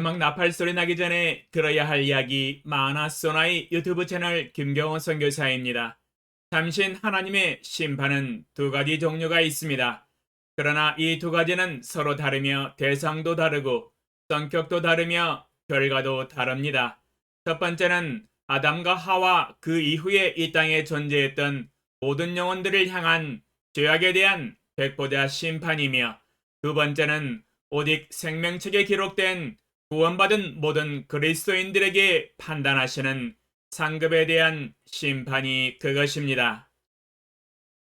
마지막 나팔 소리 나기 전에 들어야 할 이야기 마하나소나의 유튜브 채널 김경호 선교사입니다. 참신 하나님의 심판은 두 가지 종류가 있습니다. 그러나 이 두 가지는 서로 다르며 대상도 다르고 성격도 다르며 결과도 다릅니다. 첫 번째는 아담과 하와 그 이후에 이 땅에 존재했던 모든 영혼들을 향한 죄악에 대한 백보자 심판이며, 두 번째는 오직 생명책에 기록된 구원받은 모든 그리스도인들에게 판단하시는 상급에 대한 심판이 그것입니다.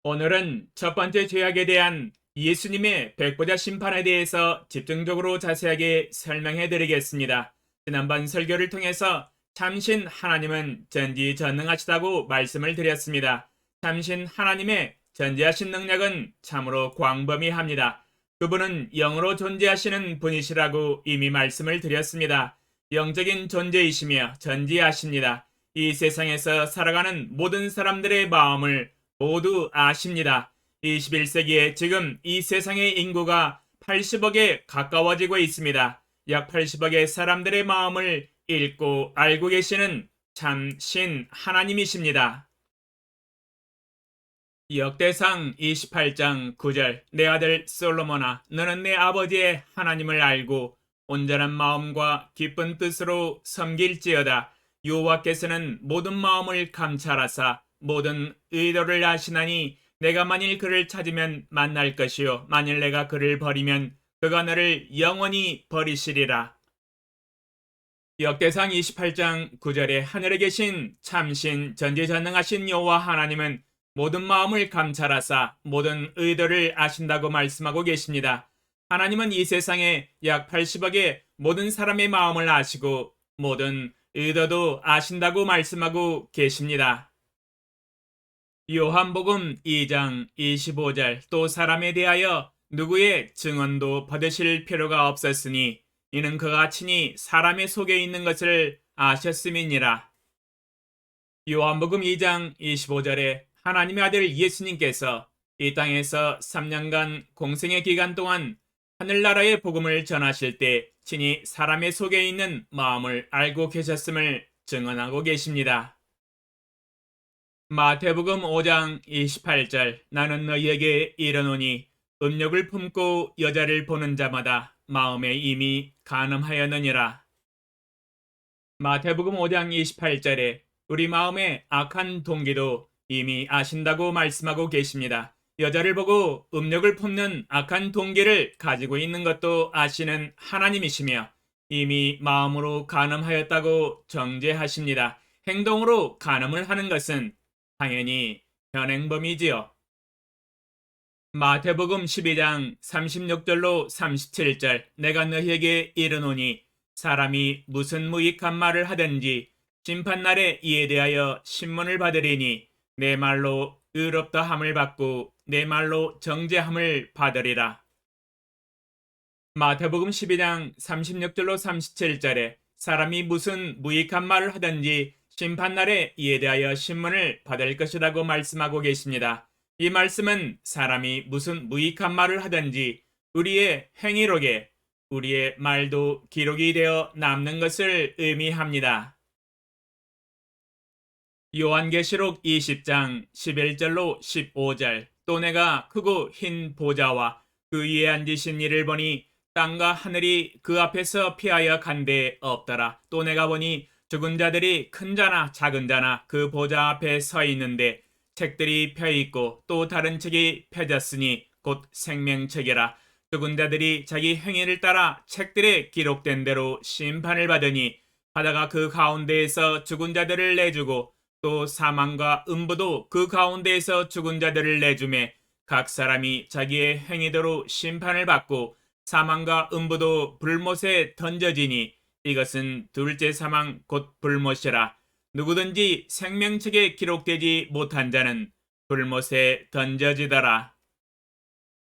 오늘은 첫 번째 죄악에 대한 예수님의 백보자 심판에 대해서 집중적으로 자세하게 설명해 드리겠습니다. 지난번 설교를 통해서 참신 하나님은 전지전능하시다고 말씀을 드렸습니다. 참신 하나님의 전지하신 능력은 참으로 광범위합니다. 그분은 영으로 존재하시는 분이시라고 이미 말씀을 드렸습니다. 영적인 존재이시며 전지하십니다. 이 세상에서 살아가는 모든 사람들의 마음을 모두 아십니다. 21세기에 지금 이 세상의 인구가 80억에 가까워지고 있습니다. 약 80억의 사람들의 마음을 읽고 알고 계시는 참신 하나님이십니다. 역대상 28장 9절 내 아들 솔로몬아, 너는 내 아버지의 하나님을 알고 온전한 마음과 기쁜 뜻으로 섬길지어다. 여호와께서는 모든 마음을 감찰하사 모든 의도를 아시나니 내가 만일 그를 찾으면 만날 것이요 만일 내가 그를 버리면 그가 너를 영원히 버리시리라. 역대상 28장 9절에 하늘에 계신 참신 전지전능하신 여호와 하나님은 모든 마음을 감찰하사 모든 의도를 아신다고 말씀하고 계십니다. 하나님은 이 세상에 약 80억의 모든 사람의 마음을 아시고 모든 의도도 아신다고 말씀하고 계십니다. 요한복음 2장 25절 또 사람에 대하여 누구의 증언도 받으실 필요가 없었으니 이는 그가 친히 사람의 속에 있는 것을 아셨음이니라. 요한복음 2장 25절에 하나님의 아들 예수님께서 이 땅에서 3년간 공생의 기간 동안 하늘나라의 복음을 전하실 때 친히 사람의 속에 있는 마음을 알고 계셨음을 증언하고 계십니다. 마태복음 5장 28절 나는 너희에게 이르노니 음욕을 품고 여자를 보는 자마다 마음에 이미 간음하였느니라. 마태복음 5장 28절에 우리 마음의 악한 동기도 이미 아신다고 말씀하고 계십니다. 여자를 보고 음욕을 품는 악한 동기를 가지고 있는 것도 아시는 하나님이시며 이미 마음으로 간음하였다고 정죄하십니다. 행동으로 간음을 하는 것은 당연히 현행범이지요. 마태복음 12장 36절로 37절 내가 너희에게 이르노니 사람이 무슨 무익한 말을 하든지 심판날에 이에 대하여 신문을 받으리니 내 말로 의롭다 함을 받고 내 말로 정죄함을 받으리라. 마태복음 12장 36절로 37절에 사람이 무슨 무익한 말을 하든지 심판날에 이에 대하여 신문을 받을 것이라고 말씀하고 계십니다. 이 말씀은 사람이 무슨 무익한 말을 하든지 우리의 행위록에 우리의 말도 기록이 되어 남는 것을 의미합니다. 요한계시록 20장 11절로 15절 또 내가 크고 흰 보좌와 그 위에 앉으신 이를 보니 땅과 하늘이 그 앞에서 피하여 간 데 없더라. 또 내가 보니 죽은 자들이 큰 자나 작은 자나 그 보좌 앞에 서 있는데 책들이 펴 있고 또 다른 책이 펴졌으니 곧 생명책이라. 죽은 자들이 자기 행위를 따라 책들에 기록된 대로 심판을 받으니 바다가 그 가운데에서 죽은 자들을 내주고 또 사망과 음부도 그 가운데에서 죽은 자들을 내주매 각 사람이 자기의 행위대로 심판을 받고 사망과 음부도 불못에 던져지니 이것은 둘째 사망 곧 불못이라. 누구든지 생명책에 기록되지 못한 자는 불못에 던져지더라.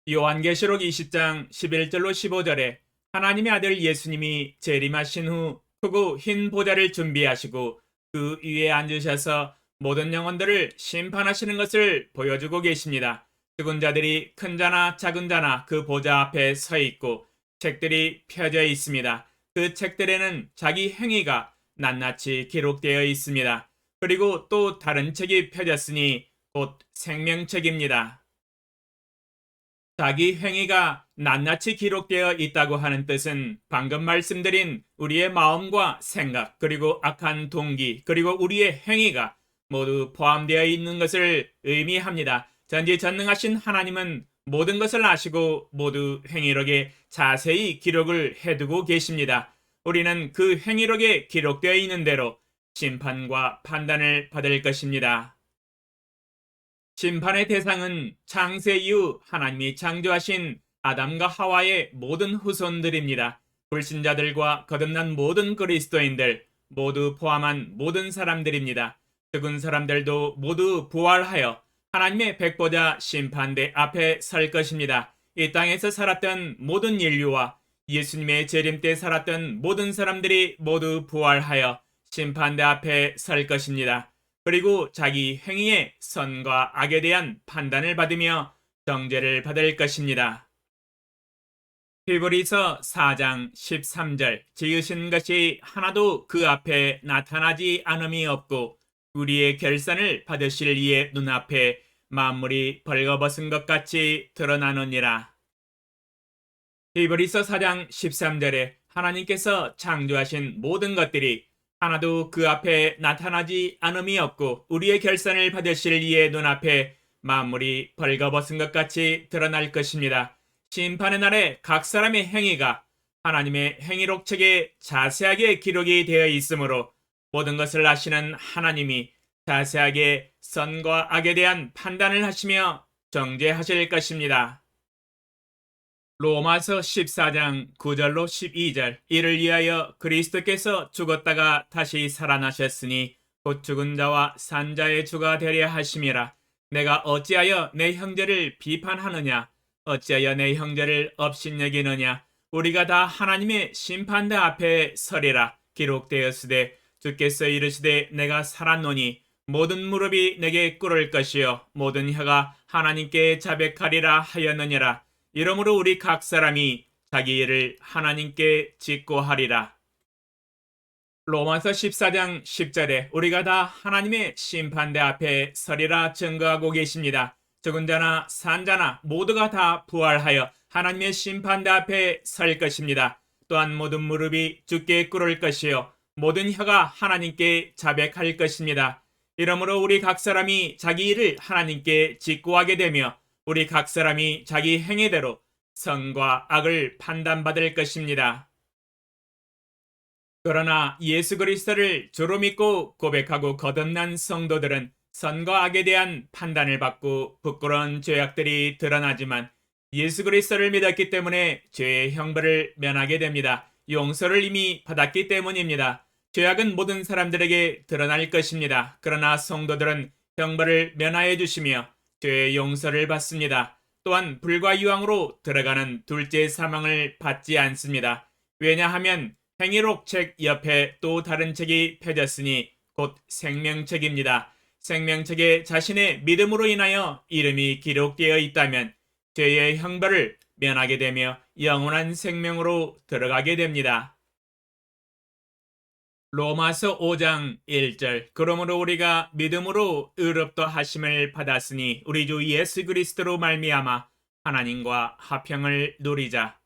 요한계시록 20장 11절로 15절에 하나님의 아들 예수님이 재림하신 후 크고 흰 보좌를 준비하시고 그 위에 앉으셔서 모든 영혼들을 심판하시는 것을 보여주고 계십니다. 죽은 자들이 큰 자나 작은 자나 그 보좌 앞에 서 있고 책들이 펴져 있습니다. 그 책들에는 자기 행위가 낱낱이 기록되어 있습니다. 그리고 또 다른 책이 펴졌으니 곧 생명책입니다. 자기 행위가 낱낱이 기록되어 있다고 하는 뜻은 방금 말씀드린 우리의 마음과 생각, 그리고 악한 동기, 그리고 우리의 행위가 모두 포함되어 있는 것을 의미합니다. 전지전능하신 하나님은 모든 것을 아시고 모두 행위록에 자세히 기록을 해두고 계십니다. 우리는 그 행위록에 기록되어 있는 대로 심판과 판단을 받을 것입니다. 심판의 대상은 창세 이후 하나님이 창조하신 아담과 하와의 모든 후손들입니다. 불신자들과 거듭난 모든 그리스도인들 모두 포함한 모든 사람들입니다. 죽은 사람들도 모두 부활하여 하나님의 백보자 심판대 앞에 설 것입니다. 이 땅에서 살았던 모든 인류와 예수님의 재림 때 살았던 모든 사람들이 모두 부활하여 심판대 앞에 설 것입니다. 그리고 자기 행위의 선과 악에 대한 판단을 받으며 정죄를 받을 것입니다. 히브리서 4장 13절 지으신 것이 하나도 그 앞에 나타나지 않음이 없고 우리의 결산을 받으실 이의 눈앞에 만물이 벌거벗은 것 같이 드러나느니라. 히브리서 4장 13절에 하나님께서 창조하신 모든 것들이 하나도 그 앞에 나타나지 않음이 없고 우리의 결산을 받으실 이의 눈앞에 만물이 벌거벗은 것 같이 드러날 것입니다. 심판의 날에 각 사람의 행위가 하나님의 행위록 책에 자세하게 기록이 되어 있으므로 모든 것을 아시는 하나님이 자세하게 선과 악에 대한 판단을 하시며 정죄하실 것입니다. 로마서 14장 9절로 12절 이를 위하여 그리스도께서 죽었다가 다시 살아나셨으니 곧 죽은 자와 산 자의 주가 되려 하심이라. 내가 어찌하여 내 형제를 비판하느냐 어찌하여 내 형제를 업신여기느냐 우리가 다 하나님의 심판대 앞에 서리라. 기록되었으되 주께서 이르시되 내가 살았노니 모든 무릎이 내게 꿇을 것이요 모든 혀가 하나님께 자백하리라 하였느니라. 이러므로 우리 각 사람이 자기 일을 하나님께 직고하리라. 로마서 14장 10절에 우리가 다 하나님의 심판대 앞에 서리라 증거하고 계십니다. 죽은 자나 산 자나 모두가 다 부활하여 하나님의 심판대 앞에 설 것입니다. 또한 모든 무릎이 주께 꿇을 것이요 모든 혀가 하나님께 자백할 것입니다. 이러므로 우리 각 사람이 자기 일을 하나님께 직고하게 되며 우리 각 사람이 자기 행위대로 선과 악을 판단받을 것입니다. 그러나 예수 그리스도를 주로 믿고 고백하고 거듭난 성도들은 선과 악에 대한 판단을 받고 부끄러운 죄악들이 드러나지만 예수 그리스도를 믿었기 때문에 죄의 형벌을 면하게 됩니다. 용서를 이미 받았기 때문입니다. 죄악은 모든 사람들에게 드러날 것입니다. 그러나 성도들은 형벌을 면하여 주시며 죄의 용서를 받습니다. 또한 불과 이왕으로 들어가는 둘째 사망을 받지 않습니다. 왜냐하면 행위록 책 옆에 또 다른 책이 펴졌으니 곧 생명책입니다. 생명책에 자신의 믿음으로 인하여 이름이 기록되어 있다면 죄의 형벌을 면하게 되며 영원한 생명으로 들어가게 됩니다. 로마서 5장 1절 그러므로 우리가 믿음으로 의롭다 하심을 받았으니 우리 주 예수 그리스도로 말미암아 하나님과 화평을 누리자.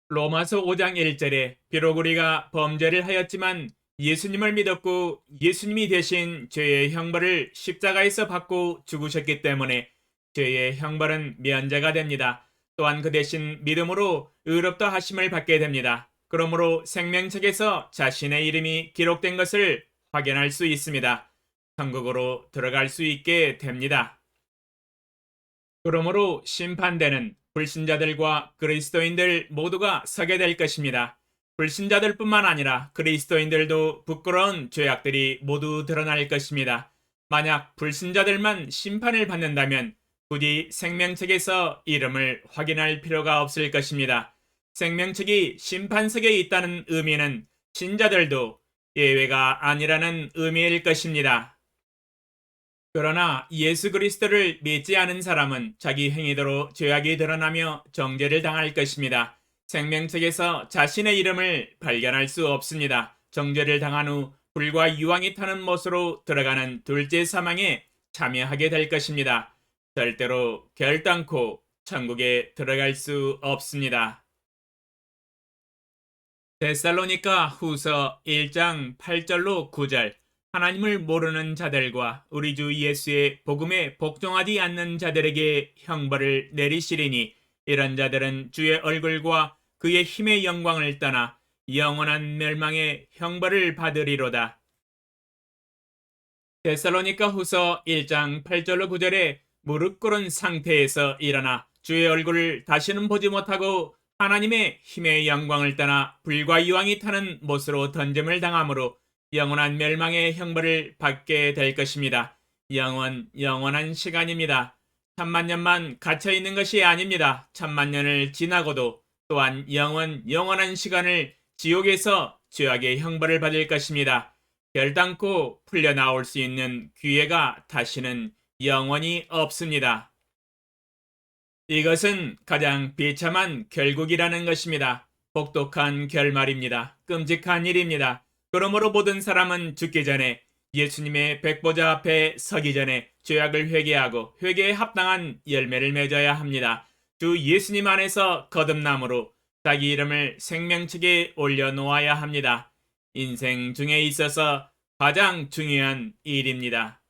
로마서 5장 1절에 비록 우리가 범죄를 하였지만 예수님을 믿었고 예수님이 대신 죄의 형벌을 십자가에서 받고 죽으셨기 때문에 죄의 형벌은 면제가 됩니다. 또한 그 대신 믿음으로 의롭다 하심을 받게 됩니다. 그러므로 생명책에서 자신의 이름이 기록된 것을 확인할 수 있습니다. 천국으로 들어갈 수 있게 됩니다. 그러므로 심판대는 불신자들과 그리스도인들 모두가 서게 될 것입니다. 불신자들뿐만 아니라 그리스도인들도 부끄러운 죄악들이 모두 드러날 것입니다. 만약 불신자들만 심판을 받는다면 굳이 생명책에서 이름을 확인할 필요가 없을 것입니다. 생명책이 심판석에 있다는 의미는 신자들도 예외가 아니라는 의미일 것입니다. 그러나 예수 그리스도를 믿지 않은 사람은 자기 행위대로 죄악이 드러나며 정죄를 당할 것입니다. 생명책에서 자신의 이름을 발견할 수 없습니다. 정죄를 당한 후 불과 유황이 타는 못으로 들어가는 둘째 사망에 참여하게 될 것입니다. 절대로 결단코 천국에 들어갈 수 없습니다. 데살로니가 후서 1장 8절로 9절. 하나님을 모르는 자들과 우리 주 예수의 복음에 복종하지 않는 자들에게 형벌을 내리시리니 이런 자들은 주의 얼굴과 그의 힘의 영광을 떠나 영원한 멸망의 형벌을 받으리로다. 데살로니가 후서 1장 8절로 9절에 무릎 꿇은 상태에서 일어나 주의 얼굴을 다시는 보지 못하고 하나님의 힘의 영광을 떠나 불과 유황이 타는 못으로 던짐을 당함으로 영원한 멸망의 형벌을 받게 될 것입니다. 영원한 시간입니다. 천만 년만 갇혀 있는 것이 아닙니다. 천만 년을 지나고도 또한 영원한 시간을 지옥에서 죄악의 형벌을 받을 것입니다. 결단코 풀려 나올 수 있는 기회가 다시는 영원히 없습니다. 이것은 가장 비참한 결국이라는 것입니다. 혹독한 결말입니다. 끔찍한 일입니다. 그러므로 모든 사람은 죽기 전에 예수님의 백보자 앞에 서기 전에 죄악을 회개하고 회개에 합당한 열매를 맺어야 합니다. 주 예수님 안에서 거듭남으로 자기 이름을 생명책에 올려놓아야 합니다. 인생 중에 있어서 가장 중요한 일입니다.